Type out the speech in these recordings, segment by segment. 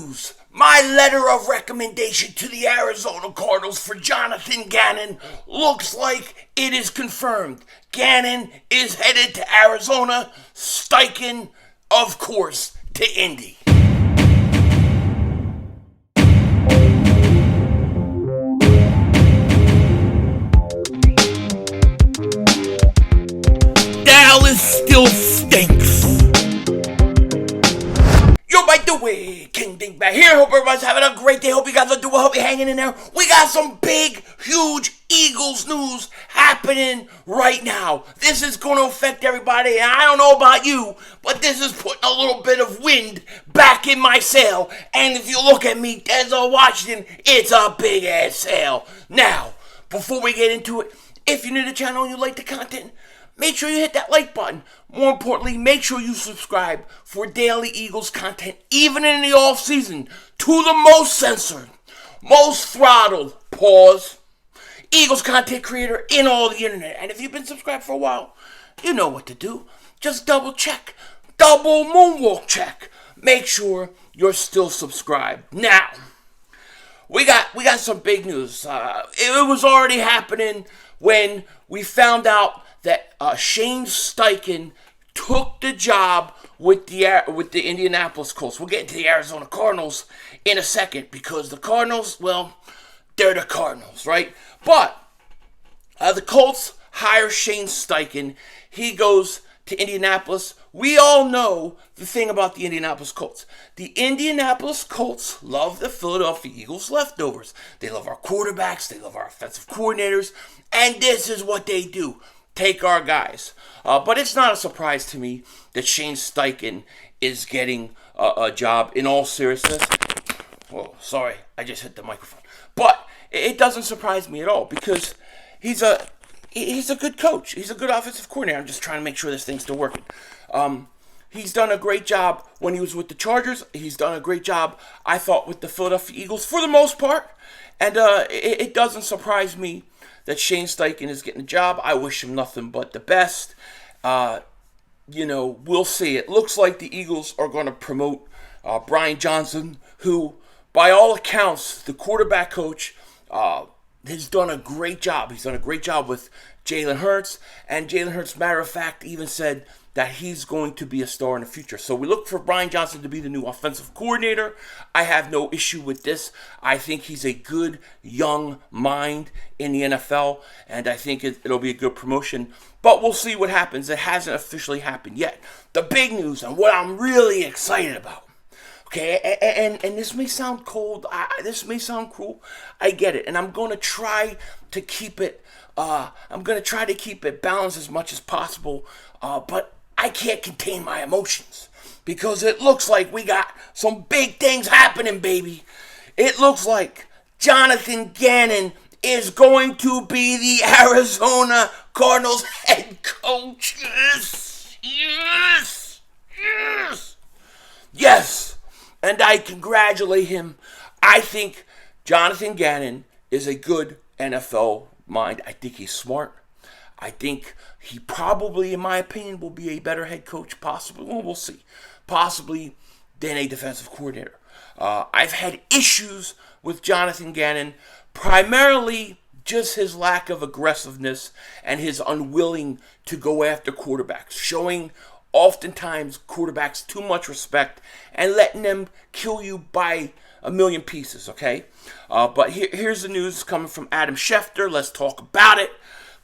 news. My letter of recommendation to the Arizona Cardinals for Jonathan Gannon looks like it is confirmed. Gannon is headed to Arizona. Steichen, of course, to Indy. Dallas still stinks. Yo, by the way, King Dingbat here. Hope everybody's having a great day. Hope you guys are doing well. Hope you're hanging in there. We got some big, huge Eagles news happening right now. This is going to affect everybody, and I don't know about you, but this is putting a little bit of wind back in my sail. And if you look at me, Denzel Washington, it's a big-ass sail. Now, before we get into it, if you're new to the channel and you like the content, make sure you hit that like button. More importantly, make sure you subscribe for daily Eagles content, even in the off season, to the most censored, most throttled, pause, Eagles content creator in all the internet. And if you've been subscribed for a while, you know what to do. Just double check, double moonwalk check. Make sure you're still subscribed. Now, we got some big news. It was already happening when we found out that Shane Steichen took the job with the Indianapolis Colts. We'll get into the Arizona Cardinals in a second because the Cardinals, well, they're the Cardinals, right? But the Colts hire Shane Steichen. He goes to Indianapolis. We all know the thing about the Indianapolis Colts. The Indianapolis Colts love the Philadelphia Eagles leftovers. They love our quarterbacks. They love our offensive coordinators. And this is what they do. Take our guys. But it's not a surprise to me that Shane Steichen is getting a job. In all seriousness, whoa, sorry, I just hit the microphone. But it doesn't surprise me at all because he's a good coach. He's a good offensive coordinator. I'm just trying to make sure this thing's still working. He's done a great job when he was with the Chargers. He's done a great job, I thought, with the Philadelphia Eagles for the most part. And it doesn't surprise me that Shane Steichen is getting a job. I wish him nothing but the best. We'll see. It looks like the Eagles are going to promote Brian Johnson, who, by all accounts, the quarterback coach, has done a great job. He's done a great job with Jalen Hurts, and Jalen Hurts, matter of fact, even said that he's going to be a star in the future. So we look for Brian Johnson to be the new offensive coordinator. I have no issue with this. I think he's a good young mind in the NFL, and I think it'll be a good promotion. But we'll see what happens. It hasn't officially happened yet. The big news and what I'm really excited about, okay, and this may sound cold, this may sound cruel, I get it, and I'm going to try to keep it, balanced as much as possible, but I can't contain my emotions because it looks like we got some big things happening, baby. It looks like Jonathan Gannon is going to be the Arizona Cardinals head coach. Yes. And I congratulate him. I think Jonathan Gannon is a good NFL mind. I think he's smart. I think he probably, in my opinion, will be a better head coach, possibly. Well, we'll see. Possibly than a defensive coordinator. I've had issues with Jonathan Gannon, primarily just his lack of aggressiveness and his unwilling to go after quarterbacks, showing oftentimes quarterbacks too much respect and letting them kill you by a million pieces, okay? But here's the news coming from Adam Schefter. Let's talk about it.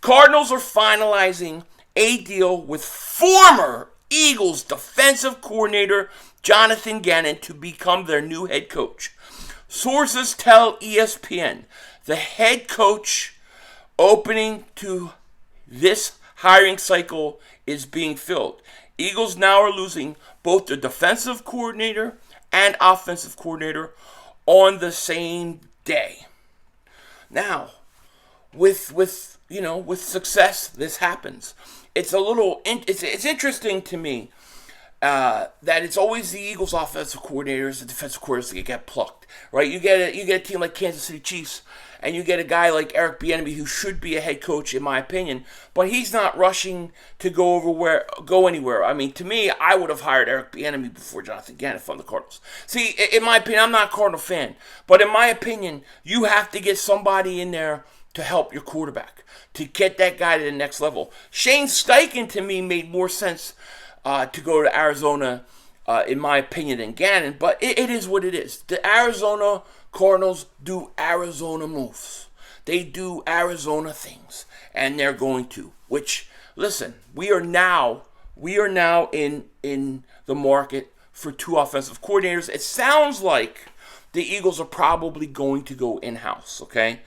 Cardinals are finalizing a deal with former Eagles defensive coordinator Jonathan Gannon to become their new head coach. Sources tell ESPN the head coach opening to this hiring cycle is being filled. Eagles now are losing both the defensive coordinator and offensive coordinator on the same day. Now, with success, this happens. It's interesting to me. that it's always the Eagles' offensive coordinators and defensive coordinators that get plucked, right? You get a team like Kansas City Chiefs, and you get a guy like Eric Bieniemy, who should be a head coach in my opinion, but he's not rushing to go anywhere. I mean, to me, I would have hired Eric Bieniemy before Jonathan Gannon from the Cardinals. See, in my opinion, I'm not a Cardinal fan, but in my opinion, you have to get somebody in there to help your quarterback, to get that guy to the next level. Shane Steichen, to me, made more sense to go to Arizona, in my opinion, than Gannon, but it is what it is. The Arizona Cardinals do Arizona moves. They do Arizona things, and they're going to. Which, listen, we are now in the market for 2 offensive coordinators. It sounds like the Eagles are probably going to go in-house, okay?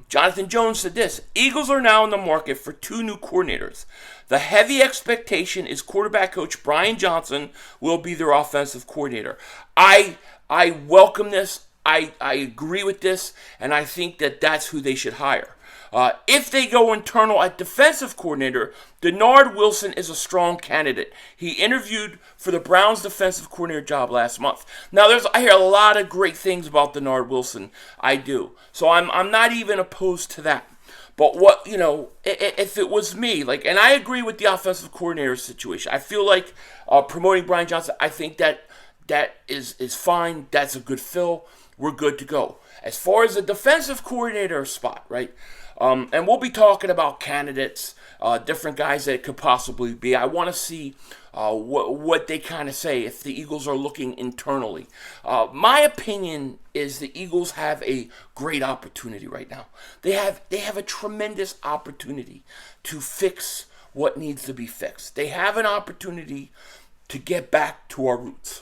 Jonathan Jones said this: Eagles are now in the market for 2 new coordinators. The heavy expectation is quarterback coach Brian Johnson will be their offensive coordinator. I welcome this. I agree with this, and I think that that's who they should hire. If they go internal at defensive coordinator, Denard Wilson is a strong candidate. He interviewed for the Browns defensive coordinator job last month. Now, I hear a lot of great things about Denard Wilson. I do. So I'm not even opposed to that. But if it was me, and I agree with the offensive coordinator situation. I feel like promoting Brian Johnson, I think that is fine. That's a good fill. We're good to go. As far as the defensive coordinator spot, right? And we'll be talking about candidates, different guys that it could possibly be. I want to see what they kind of say if the Eagles are looking internally. My opinion is the Eagles have a great opportunity right now. They have a tremendous opportunity to fix what needs to be fixed. They have an opportunity to get back to our roots.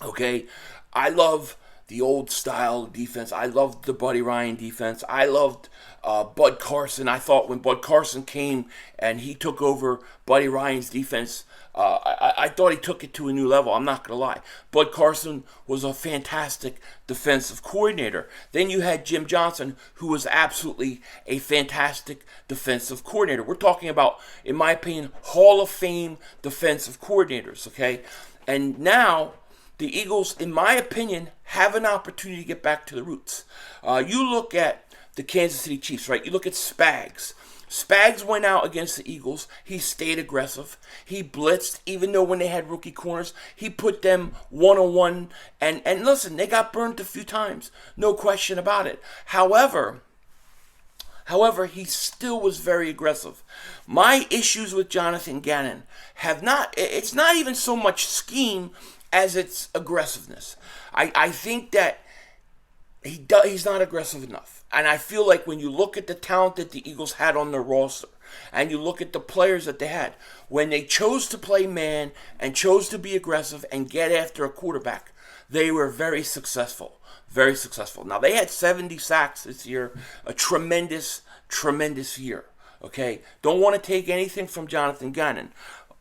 Okay? I love the old style defense. I loved the Buddy Ryan defense. I loved Bud Carson. I thought when Bud Carson came and he took over Buddy Ryan's defense, I thought he took it to a new level. I'm not going to lie. Bud Carson was a fantastic defensive coordinator. Then you had Jim Johnson, who was absolutely a fantastic defensive coordinator. We're talking about, in my opinion, Hall of Fame defensive coordinators, okay? And now the Eagles, in my opinion, have an opportunity to get back to the roots. You look at the Kansas City Chiefs, right? You look at Spags. Spags went out against the Eagles. He stayed aggressive. He blitzed, even though when they had rookie corners, he put them one-on-one. And listen, they got burnt a few times. No question about it. However, he still was very aggressive. My issues with Jonathan Gannon it's not even so much scheme as its aggressiveness. I think that he's not aggressive enough. And I feel like when you look at the talent that the Eagles had on their roster, and you look at the players that they had, when they chose to play man and chose to be aggressive and get after a quarterback, they were very successful. Very successful. Now, they had 70 sacks this year, a tremendous, tremendous year. Okay? Don't want to take anything from Jonathan Gannon.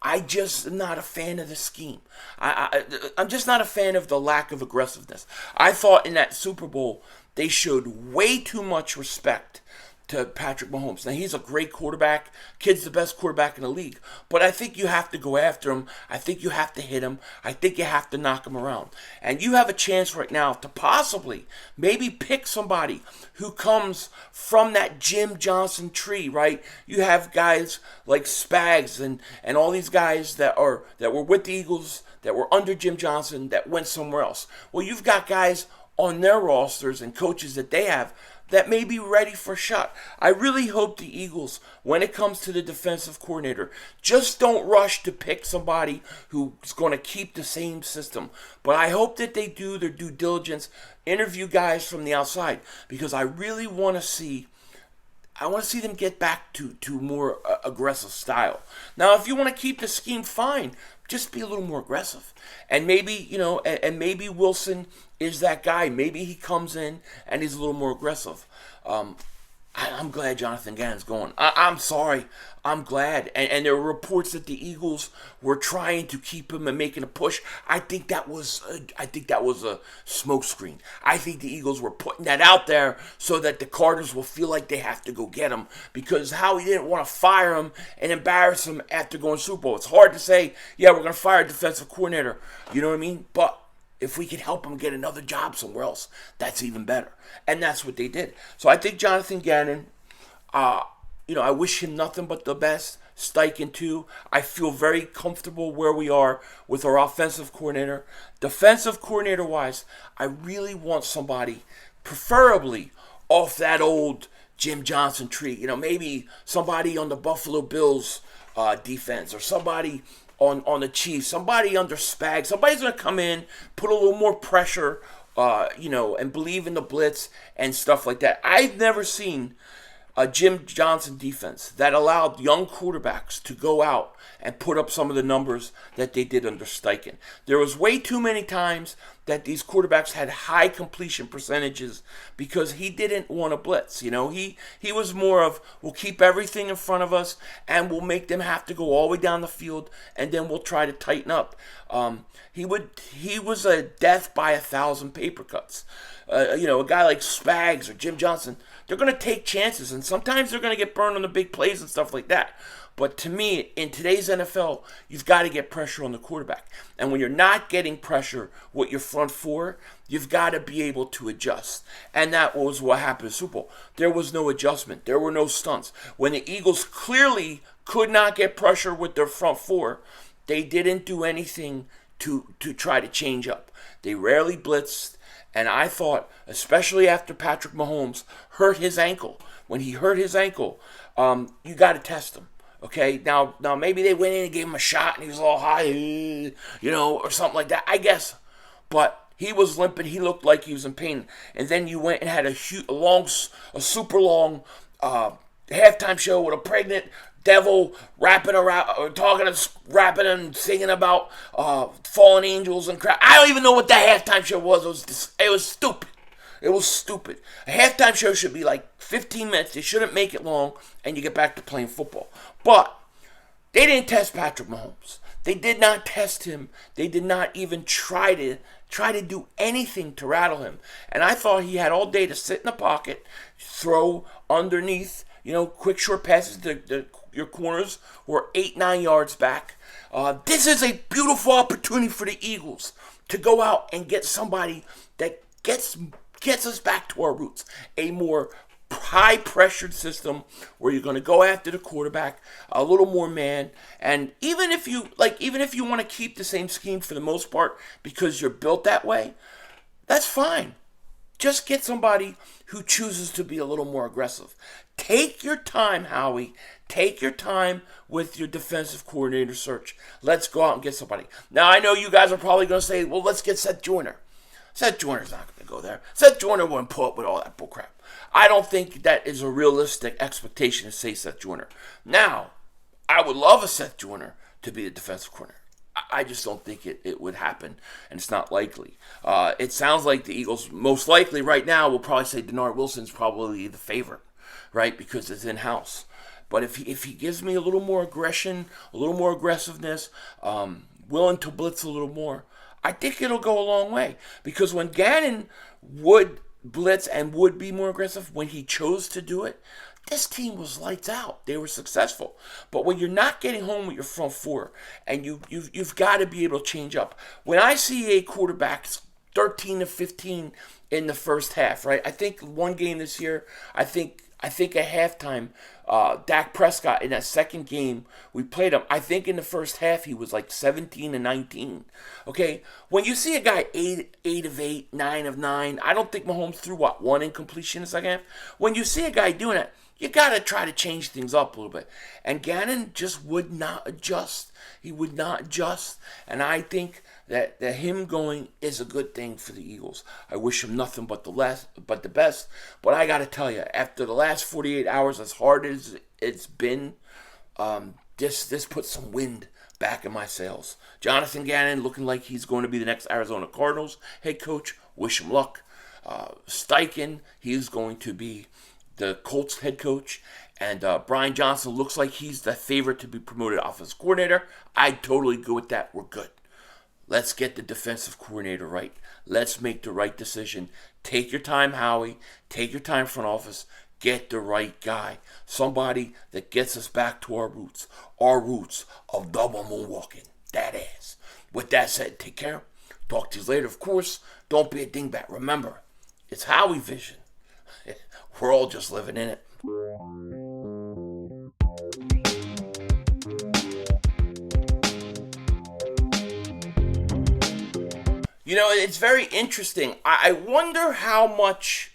I just am not a fan of the scheme. I'm just not a fan of the lack of aggressiveness. I thought in that Super Bowl, they showed way too much respect to Patrick Mahomes. Now, he's a great quarterback. Kid's the best quarterback in the league. But I think you have to go after him. I think you have to hit him. I think you have to knock him around. And you have a chance right now to possibly maybe pick somebody who comes from that Jim Johnson tree, right? You have guys like Spags and all these guys that were with the Eagles, that were under Jim Johnson, that went somewhere else. Well, you've got guys on their rosters and coaches that they have that may be ready for a shot. I really hope the Eagles, when it comes to the defensive coordinator, just don't rush to pick somebody who's going to keep the same system. But I hope that they do their due diligence, interview guys from the outside, because I really want to see them get back to more aggressive style. Now, if you want to keep the scheme, fine. Just be a little more aggressive. And maybe, and maybe Wilson is that guy. Maybe he comes in and he's a little more aggressive. I'm glad Jonathan Gannon's going. I'm sorry. I'm glad. And there were reports that the Eagles were trying to keep him and making a push. I think that was a smokescreen. I think the Eagles were putting that out there so that the Cardinals will feel like they have to go get him, because Howie didn't want to fire him and embarrass him after going Super Bowl. It's hard to say, yeah, we're going to fire a defensive coordinator. You know what I mean? But if we could help him get another job somewhere else, that's even better. And that's what they did. So I think Jonathan Gannon, I wish him nothing but the best. Steichen too. I feel very comfortable where we are with our offensive coordinator. Defensive coordinator wise, I really want somebody, preferably off that old Jim Johnson tree. Maybe somebody on the Buffalo Bills defense, or somebody on the Chiefs, somebody under Spag. Somebody's going to come in, put a little more pressure, and believe in the blitz and stuff like that. I've never seen a Jim Johnson defense that allowed young quarterbacks to go out and put up some of the numbers that they did under Steichen. There was way too many times that these quarterbacks had high completion percentages because he didn't want to blitz. He was more of, we'll keep everything in front of us and we'll make them have to go all the way down the field, and then we'll try to tighten up. He was a death by 1,000 paper cuts. A guy like Spags or Jim Johnson, they're going to take chances, and sometimes they're going to get burned on the big plays and stuff like that. But to me, in today's NFL, you've got to get pressure on the quarterback. And when you're not getting pressure with your front four, you've got to be able to adjust. And that was what happened in the Super Bowl. There was no adjustment. There were no stunts. When the Eagles clearly could not get pressure with their front four, they didn't do anything to try to change up. They rarely blitzed. And I thought, especially after Patrick Mahomes hurt his ankle, when he hurt his ankle, you got to test him. Okay, now maybe they went in and gave him a shot and he was all high, or something like that, I guess. But he was limping. He looked like he was in pain. And then you went and had a super long halftime show with a pregnant devil rapping around, rapping and singing about fallen angels and crap. I don't even know what that halftime show was. It was stupid. It was stupid. A halftime show should be like 15 minutes. They shouldn't make it long, and you get back to playing football. But they didn't test Patrick Mahomes. They did not test him. They did not even try to do anything to rattle him. And I thought he had all day to sit in the pocket, throw underneath, quick short passes. Your corners were 8-9 yards back. This is a beautiful opportunity for the Eagles to go out and get somebody that gets us back to our roots. A more high-pressured system where you're going to go after the quarterback a little more man. And even if you want to keep the same scheme for the most part because you're built that way, that's fine. Just get somebody who chooses to be a little more aggressive. Take your time, Howie. Take your time with your defensive coordinator search. Let's go out and get somebody. Now, I know you guys are probably going to say, well, let's get Seth Joyner. Seth Joyner's not going to go there. Seth Joyner wouldn't put up with all that bullcrap. I don't think that is a realistic expectation to say Seth Joyner. Now, I would love a Seth Joyner to be a defensive coordinator. I just don't think it would happen, and it's not likely. It sounds like the Eagles, most likely right now, will probably say Denard Wilson's probably the favorite, right, because it's in-house. But if he gives me a little more aggression, a little more aggressiveness, willing to blitz a little more, I think it'll go a long way. Because when Gannon would blitz and would be more aggressive, when he chose to do it, this team was lights out. They were successful. But when you're not getting home with your front four, and you've got to be able to change up. When I see a quarterback 13 to 15 in the first half, right? I think one game this year, I think at halftime, Dak Prescott in that second game we played him, I think in the first half he was like 17 and 19. Okay, when you see a guy 8 of 8, 9 of 9, I don't think Mahomes threw one incompletion in the second half. When you see a guy doing it, you got to try to change things up a little bit. And Gannon just would not adjust. He would not adjust. And I think that him going is a good thing for the Eagles. I wish him nothing but the best. But I got to tell you, after the last 48 hours, as hard as it's been, this put some wind back in my sails. Jonathan Gannon looking like he's going to be the next Arizona Cardinals head coach. Wish him luck. Steichen, he's going to be the Colts head coach, and Brian Johnson looks like he's the favorite to be promoted offensive coordinator. I'd totally go with that. We're good. Let's get the defensive coordinator right. Let's make the right decision. Take your time, Howie. Take your time, front office. Get the right guy. Somebody that gets us back to our roots. Our roots of double moonwalking. That ass. With that said, take care. Talk to you later. Of course, don't be a dingbat. Remember, it's Howie vision. We're all just living in it. You know, it's very interesting. I wonder how much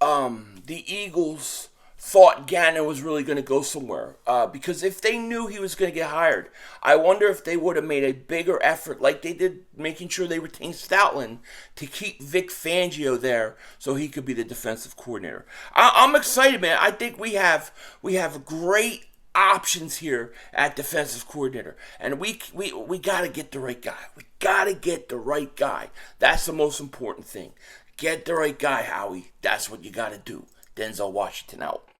the Eagles thought Gannon was really going to go somewhere. Because if they knew he was going to get hired, I wonder if they would have made a bigger effort, like they did, making sure they retained Stoutland to keep Vic Fangio there so he could be the defensive coordinator. I'm excited, man. I think we have great options here at defensive coordinator, and we got to get the right guy. We got to get the right guy. That's the most important thing. Get the right guy, Howie. That's what you got to do. Denzel Washington out.